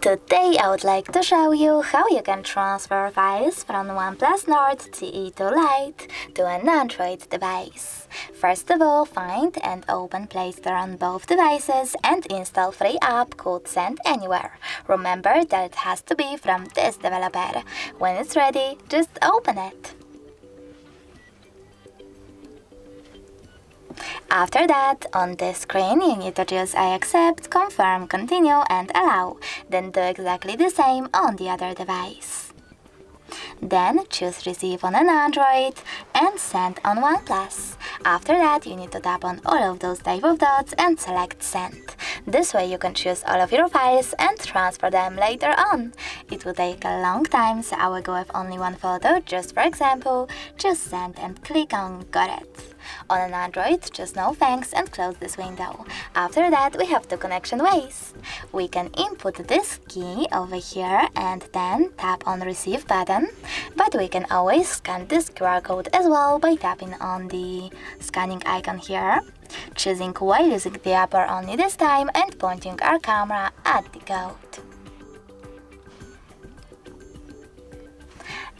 Today I would like to show you how you can transfer files from OnePlus Nord CE to Lite to an Android device. First of all, find and open Play Store on both devices and install free app called Send Anywhere. Remember that it has to be from this developer. When it's ready, just open it. After that, on this screen you need to choose I accept, confirm, continue and allow. Then do exactly the same on the other device. Then choose receive on an Android and send on OnePlus. After that, you need to tap on all of those type of dots and select send. This way you can choose all of your files and transfer them later on. It will take a long time, so I will go with only one photo. Just for example, just send and click on got it. On an Android, just no thanks and close this window. After that, we have two connection ways. We can input this key over here and then tap on receive button, but we can always scan this QR code as well by tapping on the scanning icon here, choosing while using the upper only this time and pointing our camera at the code.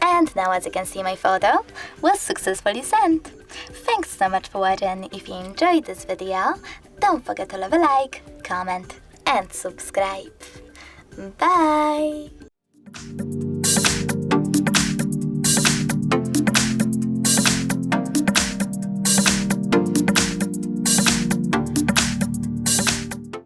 And now, as you can see, my photo was successfully sent. Thanks so much for watching. If you enjoyed this video, don't forget to leave a like, comment and subscribe. Bye!